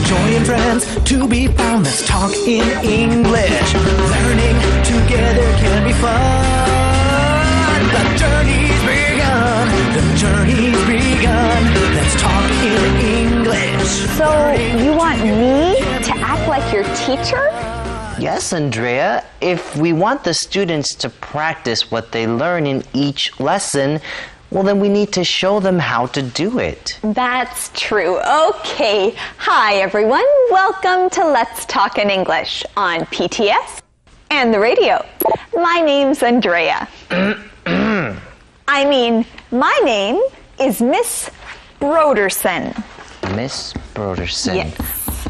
joy and friends to be found. Let's talk in English. Learning together can be fun. The journey's begun. The journey's begun. Let's talk in English. So, you want me to act like your teacher? Yes, Andrea. If we want the students to practice what they learn in each lesson, well, then we need to show them how to do it. That's true. Okay. Hi, everyone. Welcome to Let's Talk in English on PTS and the radio. My name's Andrea. My name is Miss Broderson. Miss Broderson. Yes.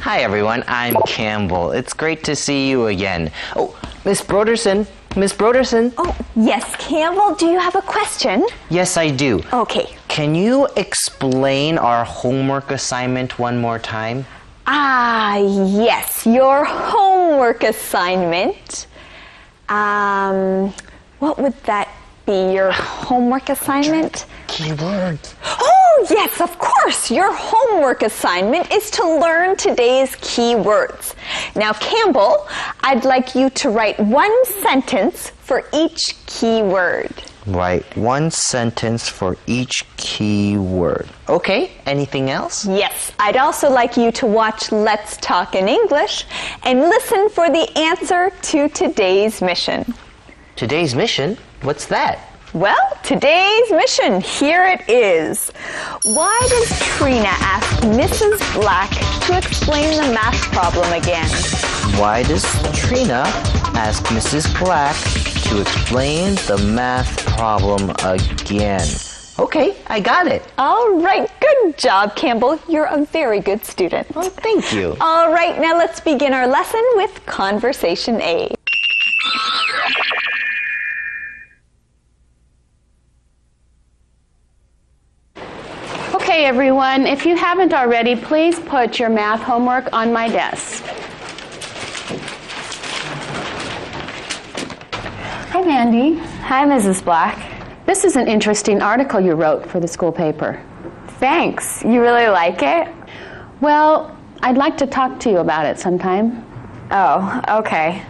Hi, everyone. I'm Campbell. It's great to see you again. Oh, Miss Broderson. Miss Broderson. Oh, yes, Campbell. Do you have a question? Yes, I do. Okay. Can you explain our homework assignment one more time? Yes. Your homework assignment. What would that be? Your homework assignment? Keywords. Oh, yes, of course. Your homework assignment is to learn today's key words. Now, Campbell, I'd like you to write one sentence for each key word. Write one sentence for each key word. Okay, anything else? Yes, I'd also like you to watch Let's Talk in English and listen for the answer to today's mission. Today's mission? What's that? Well, today's mission, here it is. Why does Trina ask Mrs. Black to explain the math problem again? Why does Trina ask Mrs. Black to explain the math problem again? Okay, I got it. All right, good job, Campbell. You're a very good student. Well, thank you. All right, now let's begin our lesson with Conversation A. Okay, everyone, if you haven't already, please put your math homework on my desk. Hi, Mandy. Hi, Mrs. Black. This is an interesting article you wrote for the school paper. Thanks. You really like it? Well, I'd like to talk to you about it sometime. Oh, okay.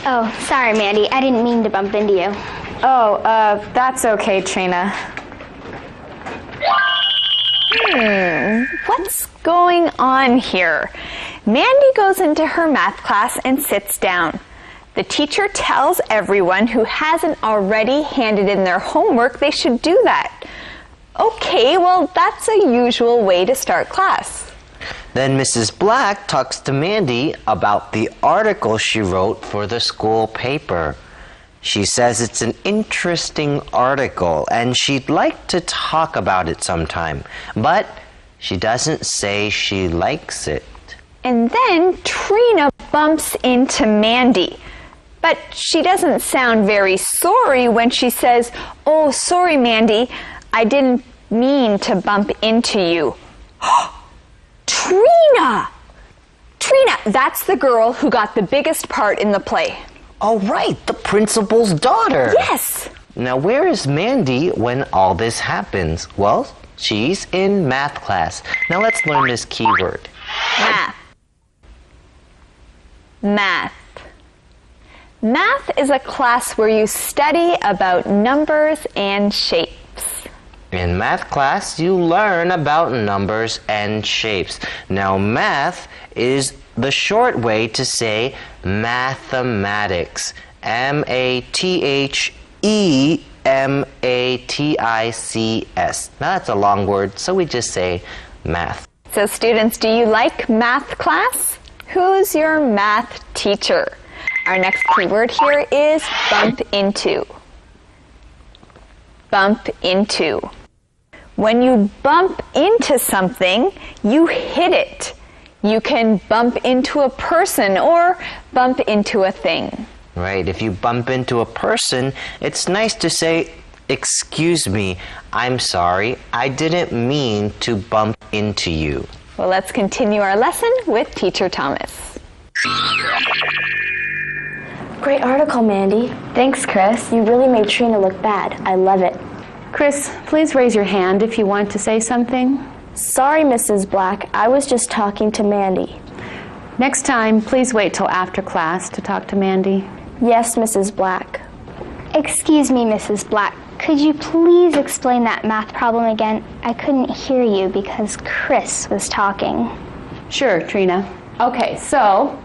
Oh, sorry, Mandy. I didn't mean to bump into you. Oh, that's okay, Trina. What's going on here? Mandy goes into her math class and sits down. The teacher tells everyone who hasn't already handed in their homework they should do that. Okay, well, that's a usual way to start class. Then Mrs. Black talks to Mandy about the article she wrote for the school paper. She says it's an interesting article and she'd like to talk about it sometime, but she doesn't say she likes it. And then Trina bumps into Mandy. But she doesn't sound very sorry when she says, "Oh, sorry, Mandy, I didn't mean to bump into you." Trina! Trina, that's the girl who got the biggest part in the play. Oh, right, the principal's daughter. Yes. Now, where is Mandy when all this happens? Well, she's in math class. Now let's learn this keyword. Math. Math. Math is a class where you study about numbers and shapes. In math class, you learn about numbers and shapes. Now, math is the short way to say mathematics. M-A-T-H-E-M-A-T-I-C-S. Now, that's a long word, so we just say math. So, students, do you like math class? Who's your math teacher? Our next keyword here is bump into. Bump into. When you bump into something, you hit it. You can bump into a person or bump into a thing. Right, if you bump into a person, it's nice to say, "Excuse me, I'm sorry, I didn't mean to bump into you." Well, let's continue our lesson with Teacher Thomas. Great article, Mandy. Thanks, Chris. You really made Trina look bad. I love it. Chris, please raise your hand if you want to say something. Sorry, Mrs. Black. I was just talking to Mandy. Next time, please wait till after class to talk to Mandy. Yes, Mrs. Black. Excuse me, Mrs. Black. Could you please explain that math problem again? I couldn't hear you because Chris was talking. Sure, Trina. Okay, so...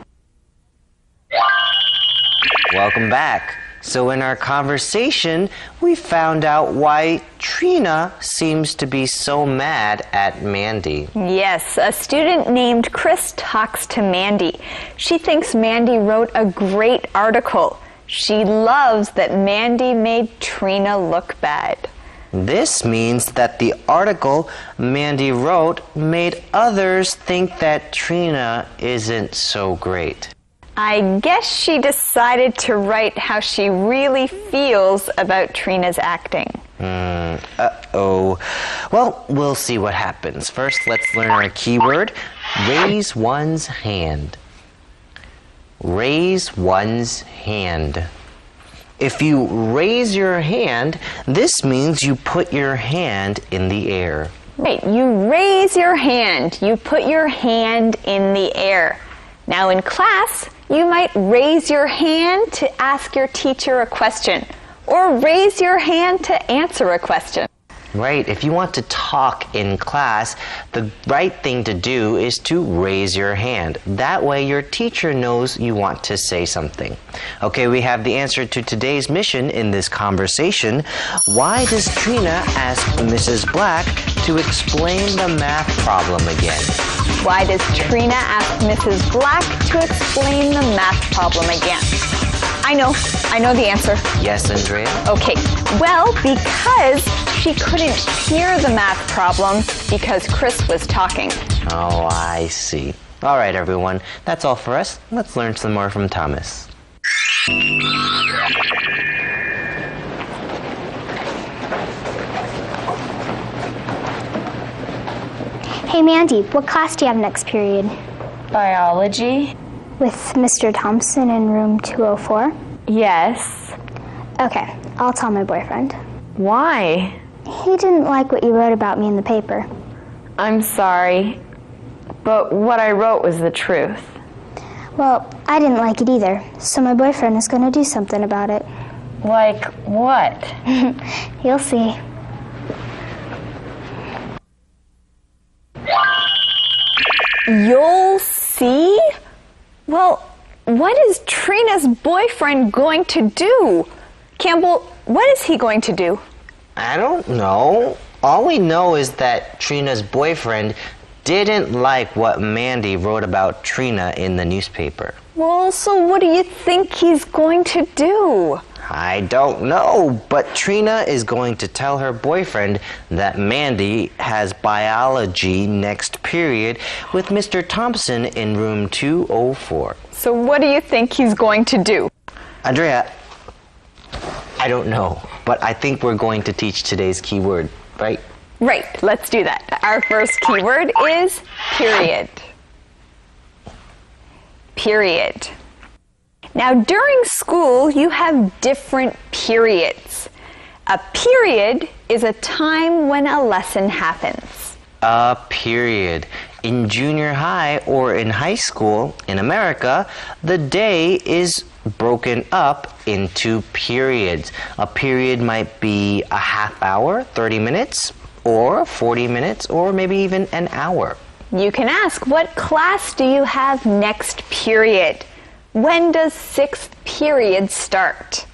Welcome back. So in our conversation, we found out why Trina seems to be so mad at Mandy. Yes, a student named Chris talks to Mandy. She thinks Mandy wrote a great article. She loves that Mandy made Trina look bad. This means that the article Mandy wrote made others think that Trina isn't so great. I guess she decided to write how she really feels about Trina's acting. Uh-oh. Well, we'll see what happens. First, let's learn our keyword, raise one's hand. Raise one's hand. If you raise your hand, this means you put your hand in the air. Right, you raise your hand. You put your hand in the air. Now in class, you might raise your hand to ask your teacher a question, or raise your hand to answer a question. Right, if you want to talk in class, the right thing to do is to raise your hand. That way your teacher knows you want to say something. Okay, we have the answer to today's mission in this conversation. Why does Trina ask Mrs. Black to explain the math problem again? Why does Trina ask Mrs. Black to explain the math problem again? I know the answer. Yes, Andrea? Okay, well, because she couldn't hear the math problem because Chris was talking. Oh, I see. All right, everyone. That's all for us. Let's learn some more from Thomas. Hey, Mandy, what class do you have next period? Biology? With Mr. Thompson in room 204? Yes. Okay, I'll tell my boyfriend. Why? He didn't like what you wrote about me in the paper. I'm sorry, but what I wrote was the truth. Well, I didn't like it either, so my boyfriend is going to do something about it. Like what? You'll see. You'll see? Well, what is Trina's boyfriend going to do? Campbell, what is he going to do? I don't know. All we know is that Trina's boyfriend didn't like what Mandy wrote about Trina in the newspaper. Well, so what do you think he's going to do? I don't know, but Trina is going to tell her boyfriend that Mandy has biology next period with Mr. Thompson in room 204. So what do you think he's going to do? Andrea, I don't know, but I think we're going to teach today's keyword, right? Right, let's do that. Our first keyword is period. Period. Now, during school, you have different periods. A period is a time when a lesson happens. A period. In junior high or in high school in America, the day is broken up into periods. A period might be a half hour, 30 minutes, or 40 minutes, or maybe even an hour. You can ask, what class do you have next period? When does sixth period start?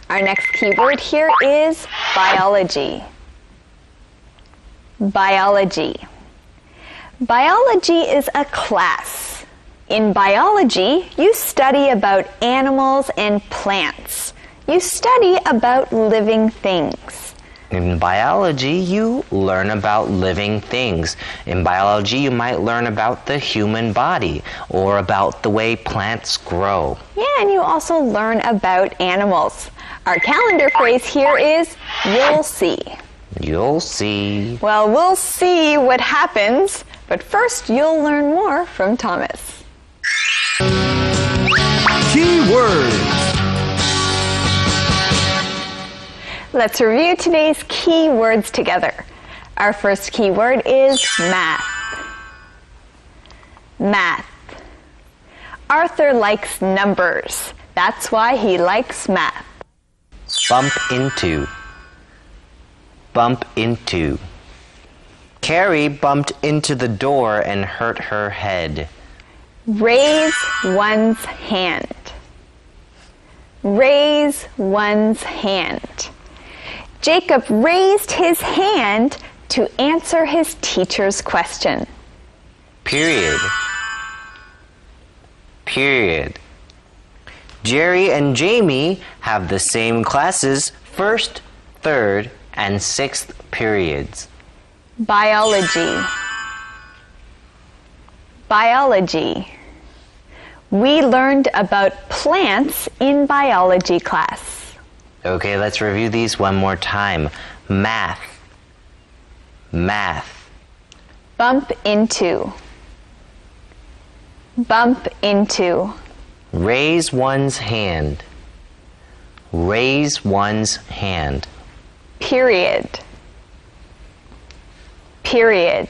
Our next keyword here is biology. Biology. Biology is a class. In biology, you study about animals and plants. You study about living things. In biology, you learn about living things. In biology, you might learn about the human body or about the way plants grow. Yeah, and you also learn about animals. Our calendar phrase here is, you'll see. You'll see. Well, we'll see what happens, but first you'll learn more from Thomas. Keywords. Let's review today's key words together. Our first keyword is math. Math. Arthur likes numbers. That's why he likes math. Bump into. Bump into. Carrie bumped into the door and hurt her head. Raise one's hand. Raise one's hand. Jacob raised his hand to answer his teacher's question. Period. Period. Jerry and Jamie have the same classes, first, third, and sixth periods. Biology. Biology. We learned about plants in biology class. Okay, let's review these one more time. Math. Math. Bump into. Bump into. Raise one's hand. Raise one's hand. Period. Period.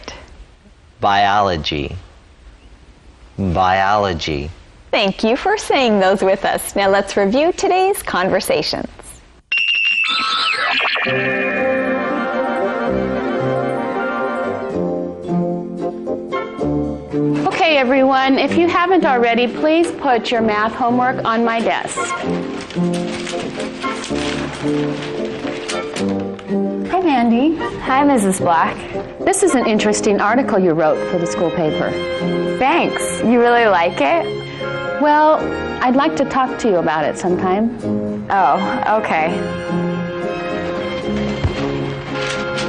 Biology. Biology. Thank you for saying those with us. Now let's review today's conversations. Okay, everyone, if you haven't already, please put your math homework on my desk. Hi, Mandy. Hi, Mrs. Black. This is an interesting article you wrote for the school paper. Thanks. You really like it? Well, I'd like to talk to you about it sometime. Oh, okay.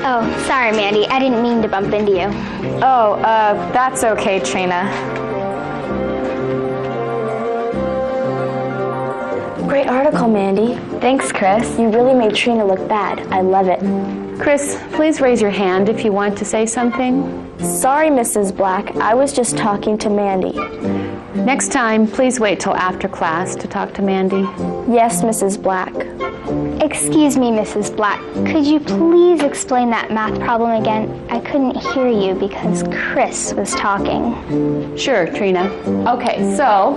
Oh, sorry, Mandy. I didn't mean to bump into you. Oh, that's okay, Trina. Great article, Mandy. Thanks, Chris. You really made Trina look bad. I love it. Chris, please raise your hand if you want to say something. Sorry, Mrs. Black. I was just talking to Mandy. Next time, please wait till after class to talk to Mandy. Yes, Mrs. Black. Excuse me, Mrs. Black. Could you please explain that math problem again? I couldn't hear you because Chris was talking. Sure, Trina. Okay, so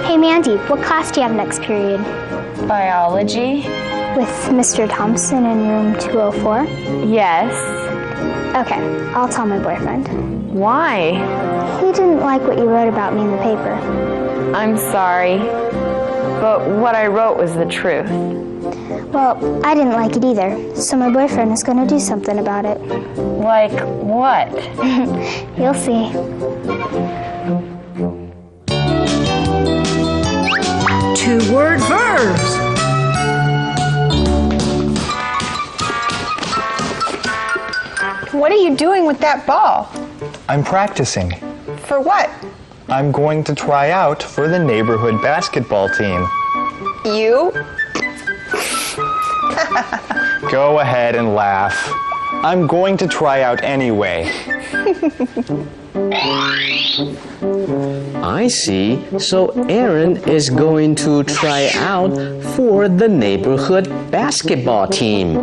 Hey, Mandy, what class do you have next period? Biology? With Mr. Thompson in room 204? Yes. Okay, I'll tell my boyfriend. Why? He didn't like what you wrote about me in the paper. I'm sorry, but what I wrote was the truth. Well, I didn't like it either, so my boyfriend is going to do something about it. Like what? You'll see. Two-word verbs. What are you doing with that ball? I'm practicing. For what? I'm going to try out for the neighborhood basketball team. You? Go ahead and laugh. I'm going to try out anyway. I see. So Aaron is going to try out for the neighborhood basketball team.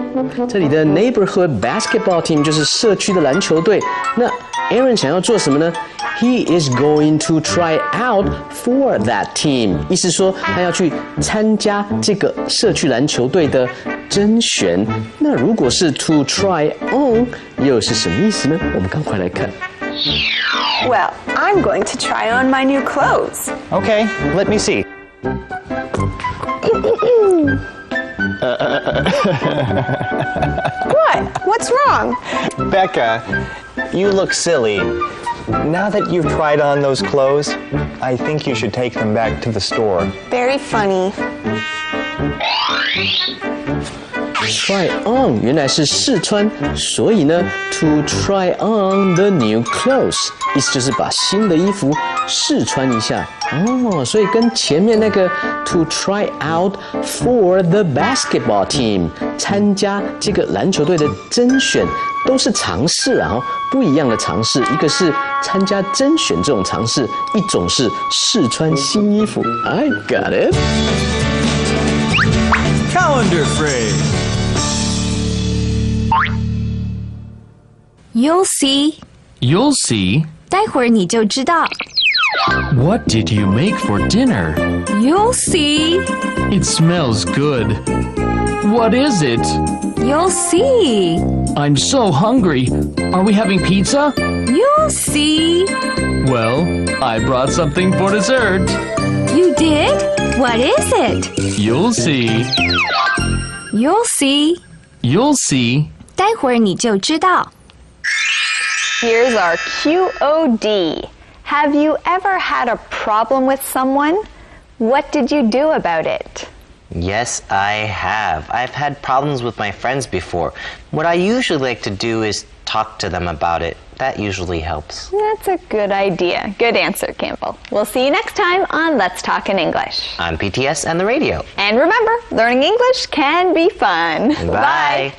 这里的 neighborhood basketball team 就是社区的篮球队。那 Aaron 想要做什么呢？ He is going to try out for that team. 意思说他要去参加这个社区篮球队的甄选。那如果是 to try on 又是什么意思呢？我们赶快来看。 Well, I'm going to try on my new clothes. Okay, let me see. What? What's wrong? Becca, you look silly. Now that you've tried on those clothes, I think you should take them back to the store. Very funny. Try on 原来是试穿，所以呢 to try on the new clothes 意思就是把新的衣服试穿一下哦，所以跟前面那个 to try out for the basketball team 参加这个篮球队的甄选都是尝试啊，不一样的尝试，一个是参加甄选这种尝试，一种是试穿新衣服。I got it. Calendar phrase. You'll see. You'll see. 待会儿你就知道。What did you make for dinner? You'll see. It smells good. What is it? You'll see. I'm so hungry. Are we having pizza? You'll see. Well, I brought something for dessert. You did? What is it? You'll see. You'll see. You'll see. 待会儿你就知道。Here's our QOD. Have you ever had a problem with someone? What did you do about it? Yes, I have. I've had problems with my friends before. What I usually like to do is talk to them about it. That usually helps. That's a good idea. Good answer, Campbell. We'll see you next time on Let's Talk in English. I'm PTS and the radio. And remember, learning English can be fun. Bye.